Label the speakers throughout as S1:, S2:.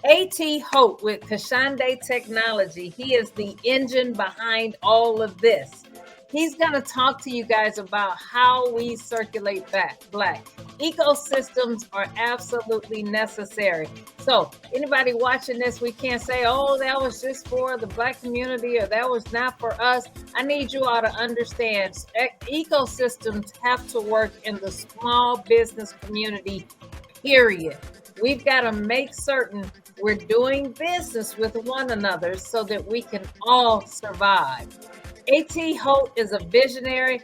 S1: A.T. Holt with Kashande Technology. He is the engine behind all of this. He's going to talk to you guys about how we circulate black. Ecosystems are absolutely necessary. So anybody watching this, we can't say, oh, that was just for the Black community or that was not for us. I need you all to understand ecosystems have to work in the small business community, period. We've got to make certain we're doing business with one another so that we can all survive. A.T. Holt is a visionary,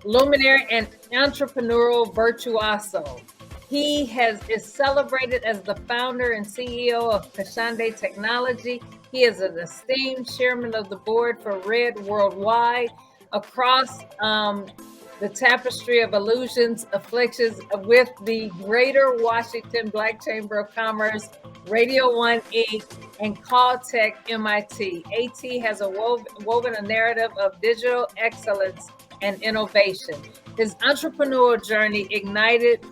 S1: luminary, and entrepreneurial virtuoso. He is celebrated as the founder and CEO of Kashande Technology. He is an esteemed chairman of the board for Red Worldwide. Across the tapestry of illusions, afflictions with the Greater Washington Black Chamber of Commerce, Radio 1 Inc., and Caltech MIT. AT has woven a narrative of digital excellence and innovation. His entrepreneurial journey ignited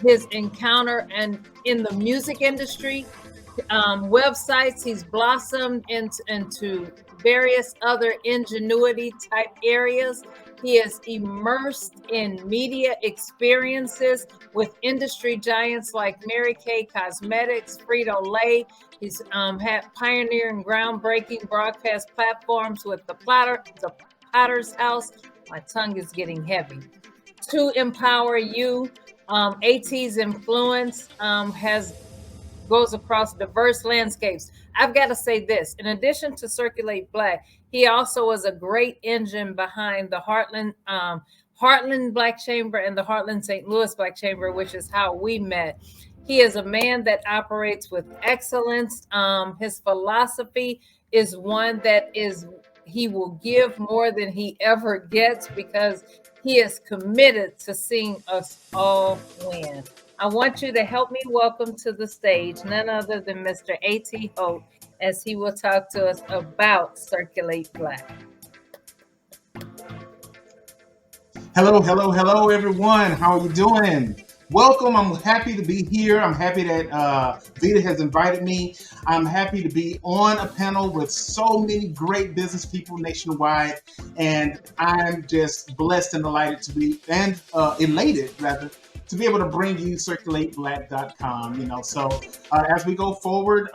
S1: his encounter in the music industry, websites. He's blossomed into various other ingenuity type areas. He is immersed in media experiences with industry giants like Mary Kay Cosmetics, Frito-Lay. He's had pioneering groundbreaking broadcast platforms with the Potter's House. My tongue is getting heavy. To empower you, AT's influence goes across diverse landscapes. I've got to say this, in addition to Circulate Black, he also is a great engine behind the Heartland Black Chamber and the Heartland St. Louis Black Chamber, which is how we met. He is a man that operates with excellence. His philosophy is one that he will give more than he ever gets because he is committed to seeing us all win. I want you to help me welcome to the stage none other than Mr. A.T. Holt as he will talk to us about Circulate Black.
S2: Hello, everyone. How are you doing? Welcome. I'm happy to be here. I'm happy that Veta has invited me. I'm happy to be on a panel with so many great business people nationwide, and I'm just blessed and delighted to be, and elated rather, to be able to bring you CirculateBLACK.com. So as we go forward,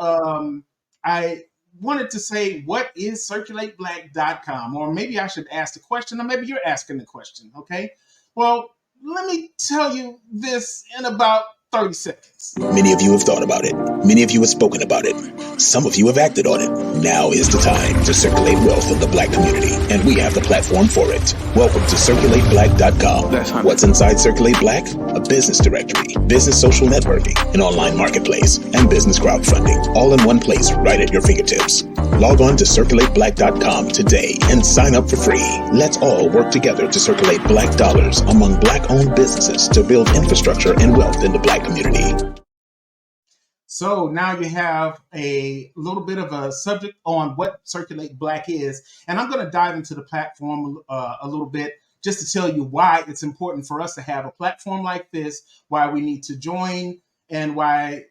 S2: I wanted to say, what is CirculateBLACK.com? Or maybe I should ask the question, or maybe you're asking the question, okay? Well, let me tell you this in about 30 seconds.
S3: Many of you have thought about it. Many of you have spoken about it. Some of you have acted on it. Now is the time to circulate wealth in the Black community, and we have the platform for it. Welcome to CirculateBLACK.com. What's inside Circulate Black? A business directory, business social networking, an online marketplace, and business crowdfunding, all in one place right at your fingertips. Log on to CirculateBLACK.com today and sign up for free. Let's all work together to circulate Black dollars among Black-owned businesses to build infrastructure and wealth in the Black community.
S2: So now you have a little bit of a subject on what Circulate Black is, and I'm going to dive into the platform a little bit just to tell you why it's important for us to have a platform like this, why we need to join, and why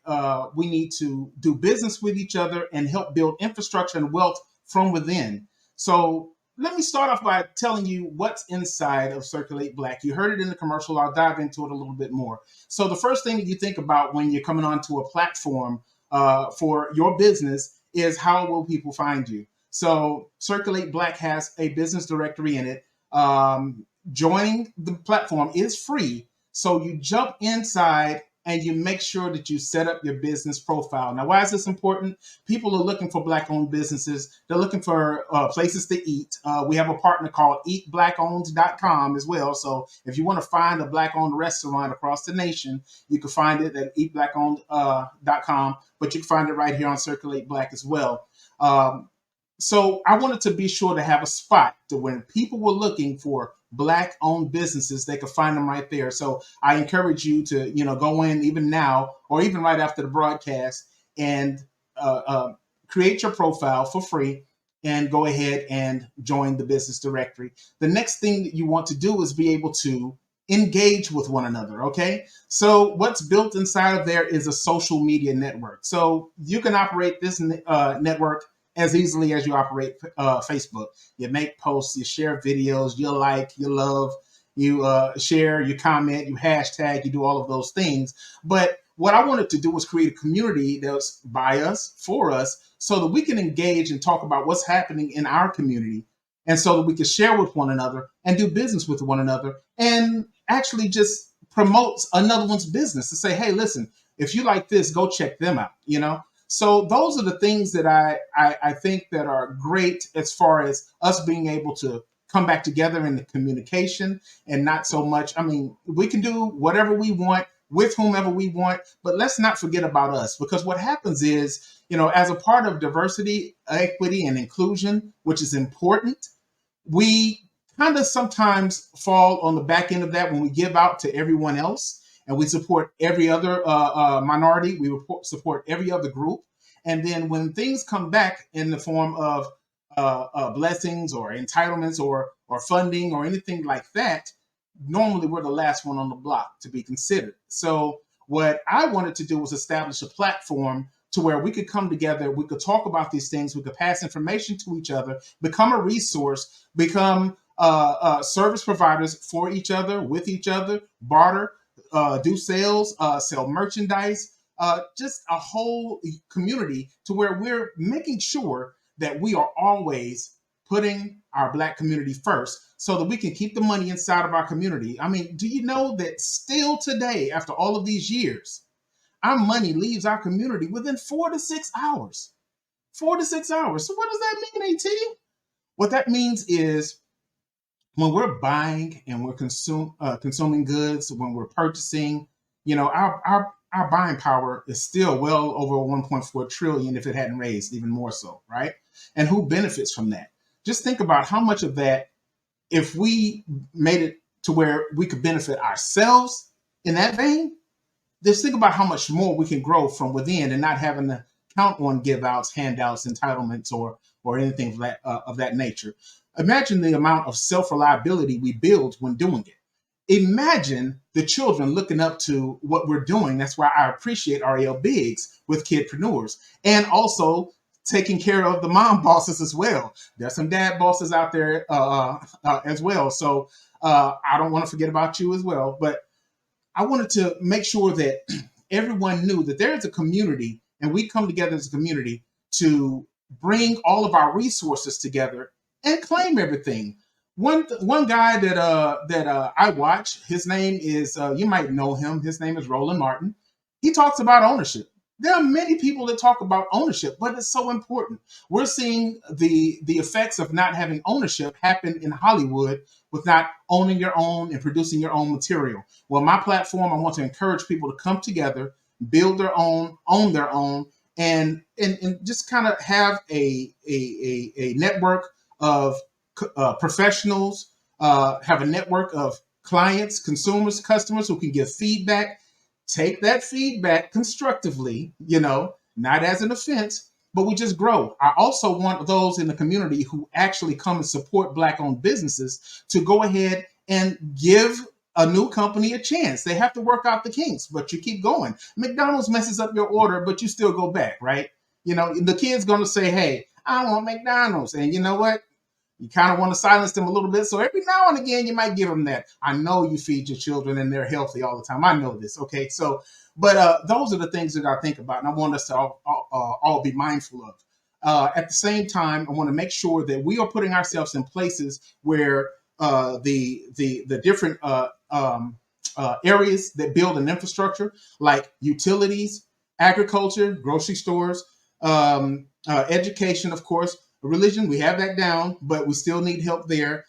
S2: we need to do business with each other and help build infrastructure and wealth from within. So let me start off by telling you what's inside of Circulate Black. You heard it in the commercial. I'll dive into it a little bit more. So the first thing that you think about when you're coming onto a platform for your business is, how will people find you? So Circulate Black has a business directory in it. Joining the platform is free. So you jump inside and you make sure that you set up your business profile. Now, why is this important? People are looking for Black-owned businesses. They're looking for places to eat. We have a partner called eatblackowned.com as well. So if you want to find a Black-owned restaurant across the nation, you can find it at eatblackowned.com, but you can find it right here on Circulate Black as well. So I wanted to be sure to have a spot to when people were looking for Black-owned businesses, they could find them right there. So I encourage you to, go in even now or even right after the broadcast and create your profile for free and go ahead and join the business directory. The next thing that you want to do is be able to engage with one another. Okay. So what's built inside of there is a social media network. So you can operate this network as easily as you operate Facebook. You make posts, you share videos, you like, you love, you share, you comment, you hashtag, you do all of those things. But what I wanted to do was create a community that's by us, for us, so that we can engage and talk about what's happening in our community. And so that we can share with one another and do business with one another and actually just promote another one's business to say, hey, listen, if you like this, go check them out, you know? So those are the things that I think that are great as far as us being able to come back together in the communication and not so much. I mean, we can do whatever we want with whomever we want, but let's not forget about us, because what happens is, you know, as a part of diversity, equity, and inclusion, which is important, we kind of sometimes fall on the back end of that when we give out to everyone else and we support every other minority, we support every other group. And then when things come back in the form of blessings or entitlements or funding or anything like that, normally we're the last one on the block to be considered. So what I wanted to do was establish a platform to where we could come together, we could talk about these things, we could pass information to each other, become a resource, become service providers for each other, with each other, barter, do sales, sell merchandise, just a whole community to where we're making sure that we are always putting our Black community first so that we can keep the money inside of our community. I mean, do you know that still today, after all of these years, our money leaves our community within 4 to 6 hours? 4 to 6 hours. So what does that mean, AT? What that means is when we're buying and we're consuming goods, when we're purchasing, you know, our buying power is still well over 1.4 trillion if it hadn't raised even more so, right? And who benefits from that? Just think about how much of that, if we made it to where we could benefit ourselves in that vein, just think about how much more we can grow from within and not having to count on give outs, handouts, entitlements, or anything of that nature. Imagine the amount of self-reliability we build when doing it. Imagine the children looking up to what we're doing. That's why I appreciate REL Biggs with Kidpreneurs, and also taking care of the mom bosses as well. There's some dad bosses out there as well. So I don't want to forget about you as well. But I wanted to make sure that everyone knew that there is a community, and we come together as a community to bring all of our resources together and claim everything. One guy that I watch, his name is, you might know him, his name is Roland Martin. He talks about ownership. There are many people that talk about ownership, but it's so important. We're seeing the effects of not having ownership happen in Hollywood with not owning your own and producing your own material. Well, my platform, I want to encourage people to come together, build their own, own their own, and just kind of have a network of professionals, have a network of clients, consumers, customers who can give feedback. Take that feedback constructively, you know, not as an offense, but we just grow. I also want those in the community who actually come and support Black-owned businesses to go ahead and give a new company a chance. They have to work out the kinks, but you keep going. McDonald's messes up your order, but you still go back, right? You know, the kid's going to say, hey, I want McDonald's. And you know what? You kind of want to silence them a little bit. So every now and again, you might give them that. I know you feed your children and they're healthy all the time. I know this. Okay. So, but those are the things that I think about, and I want us to all be mindful of. At the same time, I want to make sure that we are putting ourselves in places where the different areas that build an infrastructure, like utilities, agriculture, grocery stores, education, of course, religion, we have that down, but we still need help there.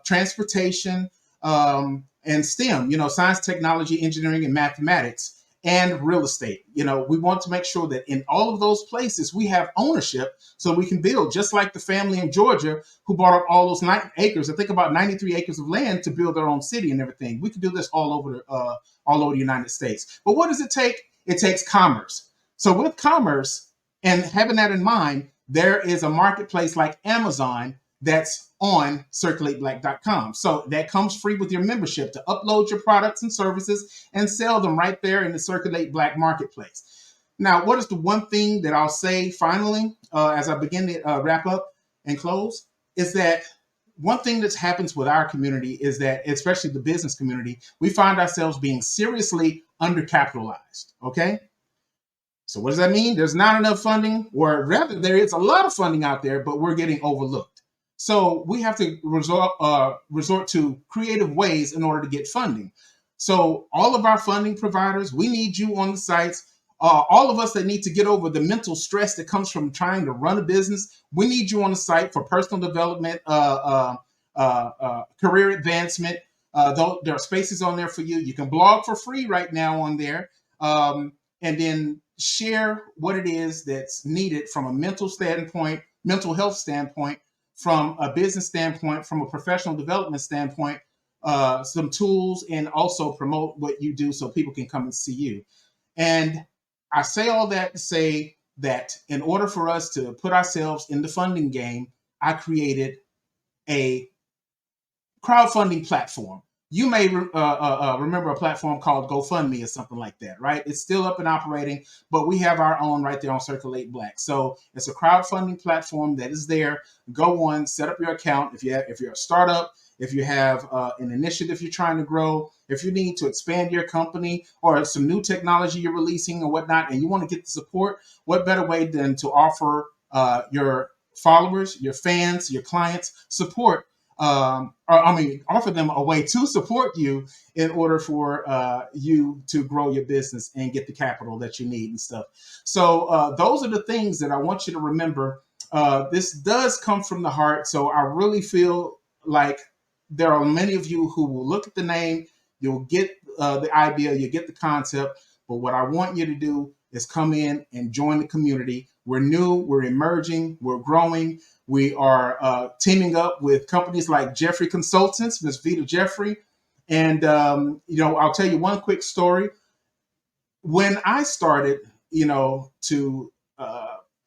S2: Transportation, and STEM, you know, science, technology, engineering, and mathematics, and real estate. You know, we want to make sure that in all of those places we have ownership so we can build, just like the family in Georgia who bought up all those 9 acres, I think about 93 acres of land to build their own city and everything. We could do this all over the United States. But what does it take? It takes commerce. So with commerce and having that in mind, there is a marketplace like Amazon that's
S3: on CirculateBLACK.com. So that comes free with your membership to upload your products and services and sell them right there in the Circulate Black marketplace. Now, what is the one thing that I'll say finally as I begin to wrap up and close is that one thing that happens with our community is that, especially the business community, we find ourselves being seriously undercapitalized, okay? So what does that mean? There's not enough funding, or rather there is a lot of funding out there, but we're getting overlooked. So we have to resort to creative ways in order to get funding. So all of our funding providers, we need you on the sites. All of us that need to get over the mental stress that comes from trying to run a business, we need you on the site for personal development, career advancement. There are spaces on there for you. You can blog for free right now on there, and then share what it is that's needed from a mental standpoint, mental health standpoint, from a business standpoint, from a professional development standpoint, some tools, and also promote what you do so people can come and see you. And I say all that to say that in order for us to put ourselves in the funding game, I created a crowdfunding platform. You may remember a platform called GoFundMe or something like that, right? It's still up and operating, but we have our own right there on Circulate Black. So it's a crowdfunding platform that is there. Go on, set up your account. If you're a startup, if you have an initiative you're trying to grow, if you need to expand your company or some new technology you're releasing or whatnot, and you want to get the support, what better way than to offer your followers, your fans, your clients support, offer them a way to support you in order for you to grow your business and get the capital that you need and stuff. So those are the things that I want you to remember. This does come from the heart. So I really feel like there are many of you who will look at the name, you'll get the idea, you get the concept. But what I want you to do is come in and join the community. We're new, we're emerging, we're growing. We are teaming up with companies like Jeffery Consultants, Ms. Veta Jeffery. And, I'll tell you one quick story. When I started, to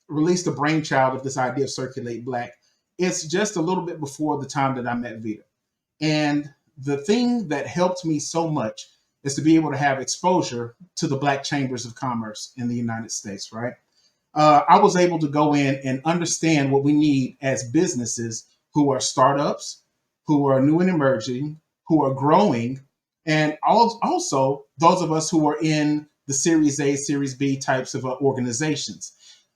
S3: release the brainchild of this idea of Circulate Black, it's just a little bit before the time that I met Veta. And the thing that helped me so much is to be able to have exposure to the Black chambers of commerce in the United States, right? I was able to go in and understand what we need as businesses who are startups, who are new and emerging, who are growing, and also those of us who are in the Series A, Series B types of organizations.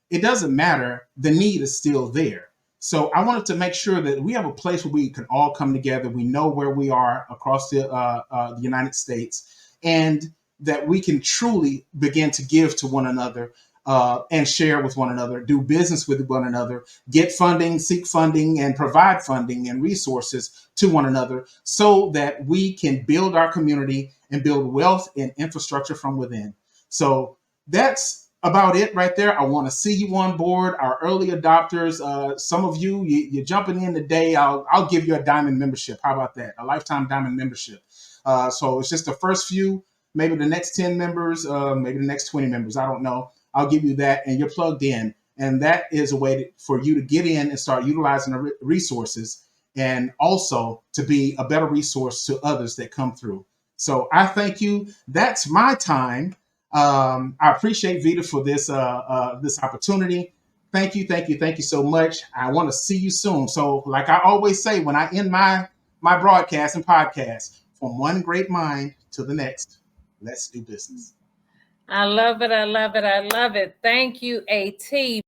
S3: It doesn't matter. The need is still there. So I wanted to make sure that we have a place where we can all come together. We know where we are across the United States, and that we can truly begin to give to one another and share with one another, do business with one another, get funding, seek funding, and provide funding and resources to one another so that we can build our community and build wealth and infrastructure from within. So that's about it right there. I want to see you on board, our early adopters. Some of you're jumping in today. I'll give you a diamond membership. How about that? A lifetime diamond membership. So it's just the first few, maybe the next 10 members, maybe the next 20 members. I don't know. I'll give you that, and you're plugged in. And that is a way for you to get in and start utilizing the resources, and also to be a better resource to others that come through. So I thank you. That's my time. I appreciate Veta for this opportunity. Thank you so much. I want to see you soon. So, like I always say when I end my broadcast and podcast, from one great mind to the next, let's do business.
S1: I love it. I love it. I love it. Thank you, AT.